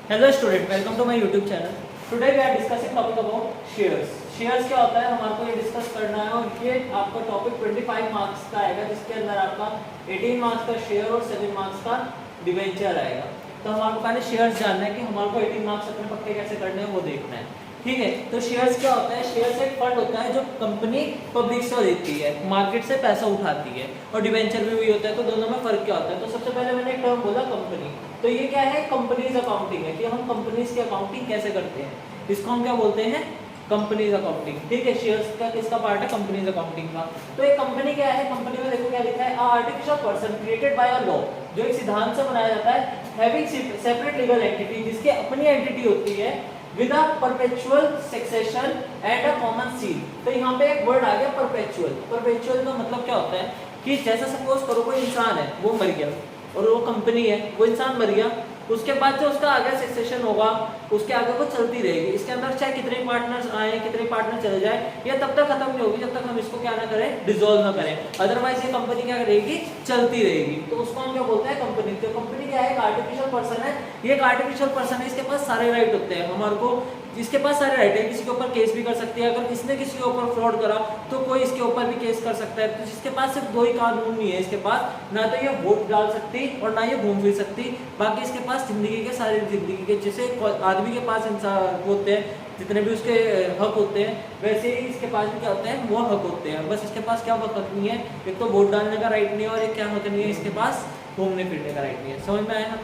Hello student, welcome to my YouTube channel. Today we are discussing topic about shares. Shares क्या होता है हमारे को ये डिस्कस करना है और ये आपका टॉपिक 25 मार्क्स का आएगा जिसके अंदर आपका 18 मार्क्स का शेयर और 7 मार्क्स का डिवेंचर आएगा। तो हमारे को पहले शेयर्स जानना है कि हमारे को 18 मार्क्स अपने पक्के कैसे करने हैं वो देखना है। ठीक है, तो शेयर्स क्या होता है? शेयर्स एक फंड होता है जो कंपनी पब्लिक से देती है, मार्केट से पैसा उठाती है, और डिवेंचर भी वही होता है। तो दोनों में फर्क क्या होता है? तो सबसे पहले मैंने एक टर्म बोला कंपनी, तो ये क्या है? कंपनीज अकाउंटिंग है कि हम कंपनीज की अकाउंटिंग कैसे करते हैं, इसको हम क्या बोलते हैं? Companies accounting. ठीक है, शेयर्स का किसका पार्ट है? कंपनीज अकाउंटिंग का। तो एक कंपनी क्या है? कंपनी में देखो क्या लिखा है, artificial person created by a law, जो एक सिद्धांत से बनाया जाता है, हैविंग सेपरेट लीगल एंटिटी, जिसकी अपनी एंटिटी होती है, with a perpetual succession and a common seal. तो यहाँ पे एक वर्ड आ गया परपेचुअल। परपेचुअल का मतलब क्या होता है कि जैसा सपोज करो कोई इंसान है, वो मर गया और वो कंपनी है, वो इंसान मर गया, उसके बाद जो उसका आगे सक्सेशन होगा उसके आगे वो चलती रहेगी। इसके अंदर चाहे कितने पार्टनर्स आए, कितने पार्टनर चले जाए, ये तब तक खत्म नहीं होगी जब तक हम इसको क्या ना करें, डिसॉल्व ना करें। अदरवाइज ये कंपनी क्या रहेगी? चलती रहेगी। तो उसको हम क्या बोलते हैं? कंपनी। तो कंपनी क्या है? एक आर्टिफिशियल पर्सन है। ये एक आर्टिफिशियल पर्सन है, इसके पास सारे राइट होते हैं। हमारे को इसके पास सारे राइट है, किसी के ऊपर केस भी कर सकती है। अगर किसने किसी के ऊपर फ्रॉड करा तो कोई इसके ऊपर भी केस कर सकता है। तो जिसके पास सिर्फ दो ही कानून नहीं है इसके पास, ना तो ये वोट डाल सकती और ना ये घूम फिर सकती। बाकी इसके पास जिंदगी के सारे जिंदगी के जैसे आदमी के पास इंसान होते हैं, जितने भी उसके हक होते हैं, वैसे ही इसके पास भी क्या होते हैं? वो हक होते हैं। बस इसके पास क्या हक नहीं है? एक तो वोट डालने का राइट नहीं है, और एक क्या हक नहीं है? इसके पास घूमने फिरने का राइट नहीं है। समझ में आया?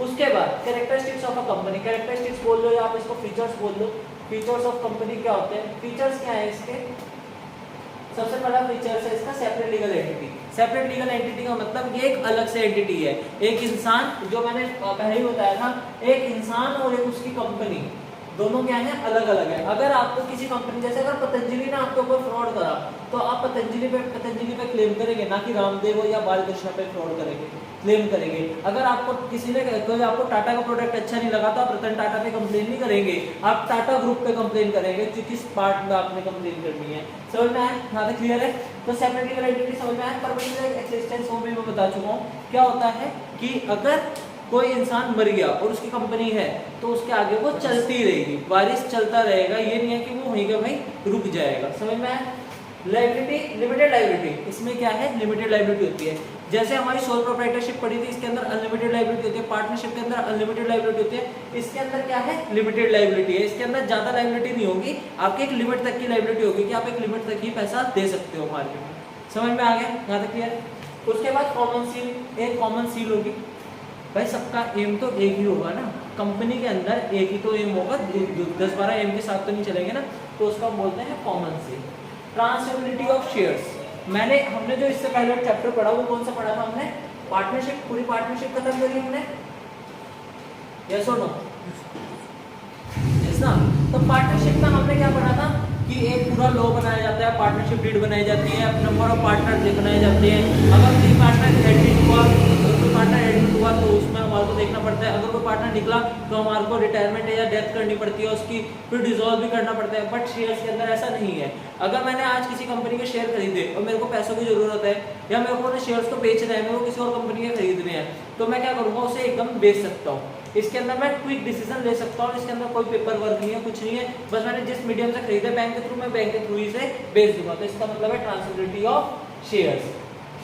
उसके बाद characteristics of a company. Characteristics बोल लो या आप इसको फीचर्स बोल लो। फीचर्स ऑफ कंपनी क्या होते हैं? फीचर्स क्या है इसके? सबसे पहला फीचर्स है इसका separate legal entity. Separate legal entity का मतलब ये एक अलग से एंटिटी है। एक इंसान, जो मैंने पहले ही बताया था, एक इंसान और एक उसकी कंपनी, दोनों क्या है? अलग अलग है। अगर आपको किसी कंपनी, जैसे अगर पतंजलि ने आपके ऊपर फ्रॉड करा तो आप पतंजलि पे क्लेम करेंगे, ना कि रामदेव या बालकृष्ण पे फ्रॉड करेंगे, क्लेम करेंगे। अगर आपको किसी ने कोई आपको टाटा का प्रोडक्ट अच्छा नहीं लगा तो आप रतन टाटा पे कंप्लेन नहीं करेंगे, आप टाटा ग्रुप पे कंप्लेन करेंगे कि किस पार्ट में आपने कंप्लेन करनी है। समझ में आया? यहाँ तक क्लियर है? तो सेपरेट लीगल एंटिटी समझ में आया? परमिशन एक्सिस्टेंस वो भी मैं बता चुका हूँ। क्या होता है कि अगर कोई इंसान मर गया और उसकी कंपनी है तो उसके आगे वो चलती रहेगी, वारिस चलता रहेगा। ये नहीं है कि वो वहीं का वहीं रुक जाएगा। समझ में आया? लायबिलिटी, लिमिटेड लायबिलिटी, इसमें क्या है? लिमिटेड लायबिलिटी होती है। जैसे हमारी सोल प्रोप्राइटरशिप पड़ी थी, इसके अंदर अनलिमिटेड लायबिलिटी होती है। पार्टनरशिप के अंदर अनलिमिटेड लायबिलिटी होती है। इसके अंदर क्या है? लिमिटेड लायबिलिटी है। इसके अंदर ज्यादा लायबिलिटी नहीं होगी, आपकी एक लिमिट तक की लायबिलिटी होगी कि आप एक लिमिट तक ही पैसा दे सकते हो मार्केट में। समझ में आ गया? यहाँ तक क्लियर? उसके बाद कॉमन सील, एक कॉमन सील होगी। भाई सबका एम तो एक ही होगा ना, कंपनी के अंदर एक ही तो एम होगा, 10-12 एम के साथ तो नहीं चलेंगे ना, तो उसका हम बोलते हैं common seal. Transferability of shares, हमने जो इससे पहले चैप्टर पढ़ा वो कौन सा पढ़ा था हमने? पार्टनरशिप। पूरी पार्टनरशिप खत्म करी हमने, यस और नो? यस ना? तो पार्टनरशिप में हमने क्या पढ़ा था कि एक पूरा लॉ बनाया जाता है, पार्टनरशिप डीड बनाई जाती है, नंबर ऑफ पार्टनर बनाए जाते हैं। अगर कोई पार्टनर एडमिट हुआ, तो उसमें हमारे को देखना पड़ता है। अगर कोई पार्टनर निकला तो हमारे को रिटायरमेंट या डेथ करनी पड़ती है उसकी, फिर डिसॉल्व भी करना पड़ता है। बट शेयर्स के अंदर ऐसा नहीं है। अगर मैंने आज किसी कंपनी के शेयर खरीदे और मेरे को पैसों की जरूरत है, या मेरे को शेयर्स को बेचना है, मेरे को किसी और कंपनी के खरीदने हैं, तो मैं क्या करूंगा? उसे एकदम बेच सकता हूँ। इसके अंदर मैं क्विक डिसीजन ले सकता हूँ। इसके अंदर कोई पेपर वर्क नहीं है, कुछ नहीं है। बस मैंने जिस मीडियम से खरीदा बैंक के थ्रू, मैं बैंक के थ्रू ही से बेच दूंगा। तो इसका मतलब है transferability of shares.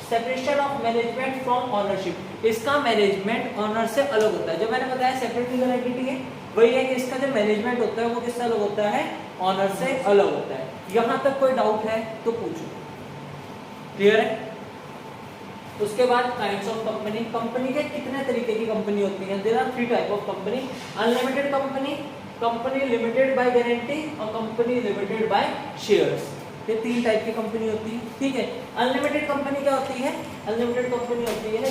Separation of management from ownership, इसका मैनेजमेंट ऑनर से अलग होता है। जो मैंने बताया सेपरेट लीगल एंटिटी है, वही है कि इसका जो मैनेजमेंट होता है वो किससे अलग होता है? ऑनर से अलग होता है। यहां तक कोई डाउट है तो पूछो। क्लियर है? उसके बाद काइंड्स ऑफ कंपनी। कंपनी के कितने तरीके की कंपनी होती है? There are 3 type of company. Unlimited company, company limited by guarantee, और कंपनी लिमिटेड बाय शेयर्स। ये 3 टाइप की कंपनी होती है। ठीक है? अनलिमिटेड कंपनी क्या होती है? अनलिमिटेड कंपनी होती है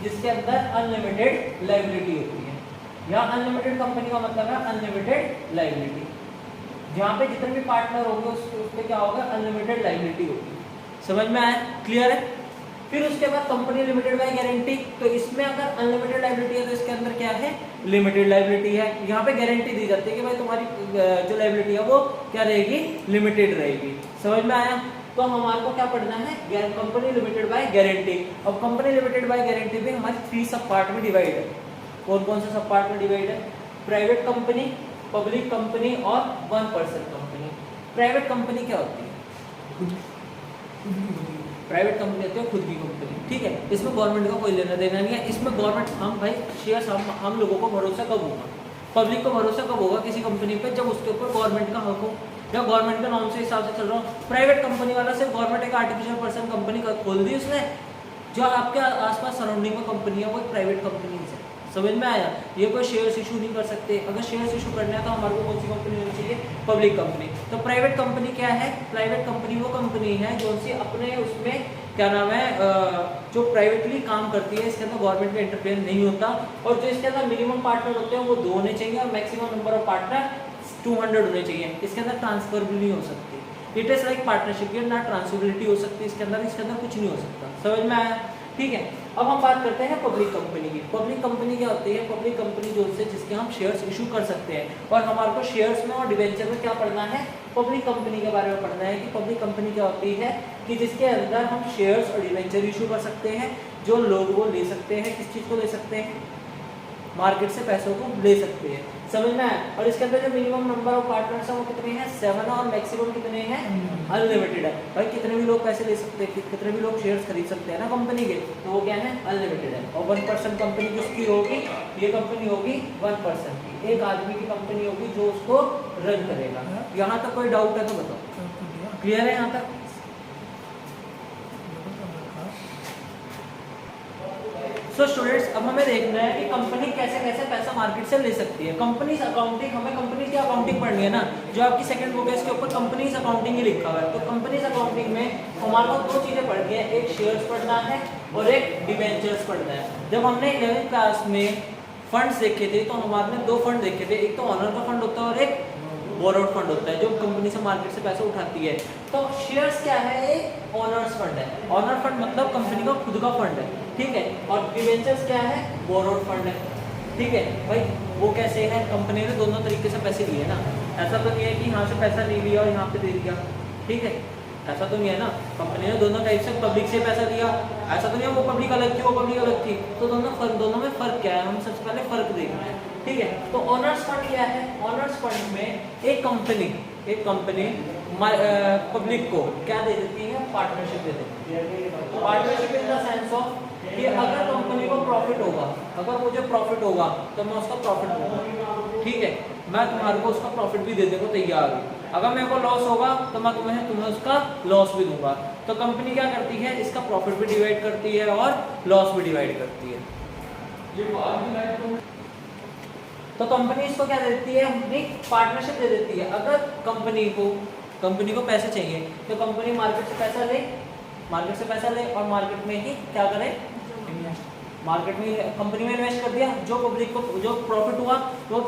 जिसके अंदर अनलिमिटेड लायबिलिटी होती है। या अनलिमिटेड कंपनी का मतलब है अनलिमिटेड लायबिलिटी, जहाँ पे जितने भी पार्टनर होंगे उसमें क्या होगा? अनलिमिटेड लायबिलिटी होगी। समझ में आया? क्लियर है? फिर उसके बाद कंपनी लिमिटेड बाय गारंटी, तो इसमें अगर अनलिमिटेड लायबिलिटी है तो इसके अंदर क्या है? लिमिटेड लायबिलिटी है। यहाँ पे गारंटी दी जाती है कि भाई तुम्हारी जो लायबिलिटी है वो क्या रहेगी? लिमिटेड रहेगी। समझ में आया? तो हमारे को क्या पढ़ना है? Company limited by guarantee. अब कंपनी लिमिटेड बाय गारंटी भी हमारी 3 सब पार्ट में डिवाइड है। कौन कौन से सब पार्ट में डिवाइड है? प्राइवेट कंपनी, पब्लिक कंपनी और 1% कंपनी। प्राइवेट कंपनी क्या होती है? प्राइवेट कंपनी होती है खुद की कंपनी, ठीक है। इसमें गवर्नमेंट का कोई लेना देना नहीं है। इसमें गवर्नमेंट हम भाई शेयर्स हम लोगों को भरोसा कब होगा, पब्लिक को भरोसा कब होगा किसी कंपनी पे? जब उसके ऊपर गवर्नमेंट का हक हो, जब गवर्नमेंट के नॉर्म से हिसाब से चल रहा हो। प्राइवेट कंपनी वाला सिर्फ गवर्नमेंट एक आर्टिफिशियल पर्सन कंपनी खोल दी उसने, जो आपके आसपास सराउंडिंग में कंपनी है वो एक प्राइवेट कंपनी है। समझ में आया? ये कोई शेयर्स इशू नहीं कर सकते। अगर शेयर्स इशू करना है तो हमारे को कौन सी कंपनी होनी चाहिए? Public company. तो प्राइवेट कंपनी क्या है? प्राइवेट कंपनी वो कंपनी है जो सी अपने उसमें क्या नाम है जो प्राइवेटली काम करती है, इसके अंदर गवर्नमेंट का इंटरफेयर नहीं होता, और जो इसके अंदर मिनिमम पार्टनर होते हैं वो 2 होने चाहिए और मैक्सिमम नंबर ऑफ पार्टनर 200 होने चाहिए। इसके अंदर ट्रांसफर भी नहीं हो सकती। इट इज लाइक पार्टनरशिप, ना ट्रांसफरेबिलिटी हो सकती है इसके अंदर कुछ नहीं हो सकता। समझ में आया? ठीक है। अब हम बात करते हैं पब्लिक कंपनी की। पब्लिक कंपनी क्या होती है? पब्लिक कंपनी जो से जिसके हम शेयर्स इशू कर सकते हैं, और हमारे को शेयर्स में और डिवेंचर में क्या पढ़ना है? पब्लिक कंपनी के बारे में पढ़ना है कि पब्लिक कंपनी क्या होती है, कि जिसके अंदर हम शेयर्स और डिवेंचर इशू कर सकते हैं, जो लोग वो ले सकते हैं। किस चीज़ को ले सकते हैं? मार्केट से पैसों को ले सकते हैं। समझ में आया? और इसके अंदर जो मिनिमम नंबर ऑफ पार्टनर्स हैं वो कितने हैं? 7 और मैक्सिमम कितने हैं? अनलिमिटेड है। भाई कितने भी लोग पैसे ले सकते हैं, कितने भी लोग शेयर्स खरीद सकते हैं ना कंपनी के, तो वो क्या है? अनलिमिटेड है। और 1% कंपनी किसकी होगी? ये कंपनी होगी 1% की, एक आदमी की कंपनी होगी जो उसको रन करेगा। यहाँ तक कोई डाउट है तो बताओ, क्लियर है यहाँ तक? सो स्टूडेंट्स, अब हमें देखना है कि कंपनी कैसे कैसे पैसा मार्केट से ले सकती है। कंपनीज अकाउंटिंग, हमें कंपनी की अकाउंटिंग पढ़नी है ना, जो आपकी सेकंड बुक है इसके ऊपर कंपनीज अकाउंटिंग ही लिखा हुआ है। तो कंपनीज अकाउंटिंग में हमारे को 2 चीजें पढ़नी है, एक शेयर्स पढ़ना है और एक डिवेंचर्स पढ़ना है। जब हमने 11th क्लास में फंड्स देखे थे तो हमारे 2 फंड देखे थे, एक तो ऑनर का फंड होता है और एक बोरोड फंड होता है, जो कंपनी से मार्केट से पैसा उठाती है। तो शेयर्स क्या है? एक ऑनर्स फंड है। ऑनर फंड मतलब कंपनी का खुद का फंड है, ठीक है। और डिवेंचर्स क्या है? बोरोड फंड है, ठीक है। भाई वो कैसे है? कंपनी ने दोनों तरीके से पैसे लिए ना, ऐसा तो नहीं है कि यहाँ से पैसा नहीं लिया और यहाँ पे दे दिया, ठीक है, ऐसा तो नहीं है ना। कंपनी ने दोनों टाइप से पब्लिक से पैसा लिया, ऐसा तो नहीं है वो पब्लिक अलग थी वो पब्लिक अलग थी। तो दोनों में फर्क क्या है? हम सबसे पहले फर्क देखना है, ठीक है। तो ऑनर्स फंड क्या है? ऑनर्स फंड में एक कंपनी पब्लिक को क्या दे देती है? पार्टनरशिप दे देती है। Partnership in the sense of कि अगर कंपनी को प्रॉफिट होगा, अगर मुझे प्रॉफिट होगा तो मैं उसका प्रॉफिट दूंगा, ठीक है, मैं तुम्हारे को उसका प्रॉफिट भी देने को तैयार हूँ। अगर मेरे को लॉस होगा तो मैं तुम्हें उसका लॉस भी दूंगा। तो कंपनी क्या करती है? इसका प्रॉफिट भी डिवाइड करती है और लॉस भी डिवाइड करती है। तो कंपनी इसको क्या देती है? अपनी पार्टनरशिप दे देती है। अगर कंपनी को पैसे चाहिए तो कंपनी मार्केट से पैसा ले और मार्केट में ही क्या करे? मार्केट में कंपनी में इन्वेस्ट कर दिया, जो प्रॉफिट हुआ वो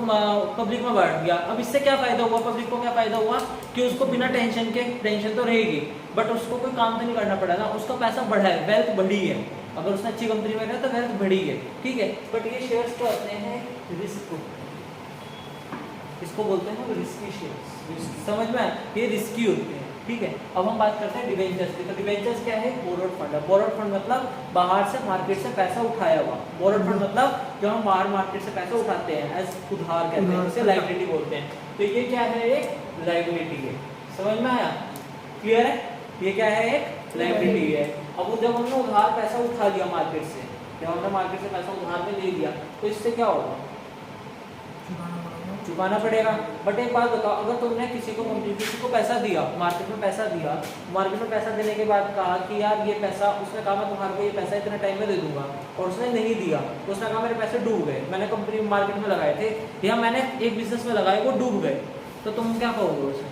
पब्लिक में बांट दिया। अब इससे क्या फायदा हुआ? पब्लिक को क्या फायदा हुआ कि उसको बिना टेंशन तो रहेगी, बट उसको कोई काम तो नहीं करना पड़ा ना, उसका पैसा बढ़ा है, वेल्थ बढ़ी है। अगर उसने अच्छी कंपनी में रहा तो वेल्थ बढ़ी है, ठीक है। बट ये शेयर्स क्या होते हैं? रिस्क, इसको बोलते हैं रिस्की शेयर्स। समझ में? ये रिस्की होते हैं, ठीक है। अब हम बात करते हैं डिवेंचर्स की। तो डिवेंचर्स क्या है? बोरोड फंड है। बोरोड फंड मतलब बाहर से मार्केट से पैसा उठाया हुआ। बोरोड फंड मतलब जो हम बाहर मार्केट से पैसा उठाते हैं, एज उधार कहते हैं, इसे लायबिलिटी बोलते हैं। तो ये क्या है? एक लायबिलिटी है। समझ में आया? क्लियर है? ये क्या है? एक लायबिलिटी है। अब जब हमने उधार पैसा उठा लिया मार्केट से, जब हमने मार्केट से पैसा उधार में ले लिया तो इससे क्या होगा? चुकाना पड़ेगा। बट एक बात बताओ, अगर तुमने किसी को पैसा दिया, मार्केट में पैसा देने के बाद कहा कि यार ये पैसा, उसने कहा मैं तुम्हारे को ये पैसा इतने टाइम में दे दूंगा, और उसने नहीं दिया, तो उसने कहा मेरे पैसे डूब गए, मैंने कंपनी मार्केट में लगाए थे या मैंने एक बिजनेस में लगाए वो डूब गए, तो तुम क्या कहोगे उसे?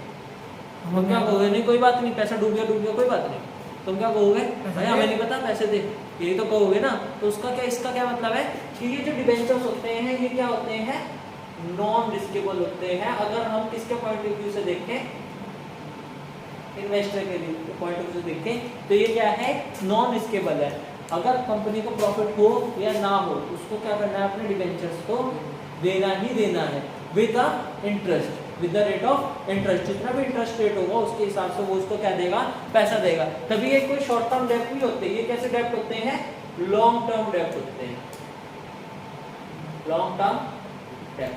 तुम क्या कहोगे? नहीं कोई बात नहीं, पैसा डूब गया कोई बात नहीं। तुम क्या कहोगे? भाई हमें नहीं पता, पैसे दे, यही तो कहोगे ना। तो इसका क्या मतलब है कि ये जो डिबेंचर्स होते हैं ये क्या होते हैं? नॉन रिस्केबल होते हैं। अगर हम किसके पॉइंट ऑफ व्यू से देखें, इन्वेस्टर के पॉइंट ऑफ व्यू से देखें, तो ये क्या है? नॉन रिस्केबल है। अगर कंपनी को प्रॉफिट हो या ना हो, उसको क्या करना है? अपने डिबेंचर्स को देना ही देना है, with the interest, with the rate of interest. जितना भी इंटरेस्ट रेट होगा उसके हिसाब से वो उसको क्या देगा? पैसा देगा। तभी ये कोई शॉर्ट टर्म डेप्ट नहीं होते, ये कैसे डेप्ट होते हैं? लॉन्ग टर्म डेप्ट होते हैं। Long term debt.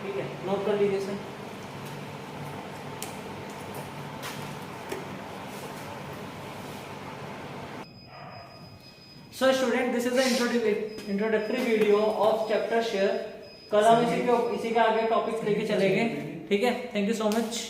ठीक है, नोट कर लीजिए sir. So student, this is the introductory video of chapter share. कल हम इसी के आगे टॉपिक लेके चलेंगे। ठीक है, थैंक यू सो मच।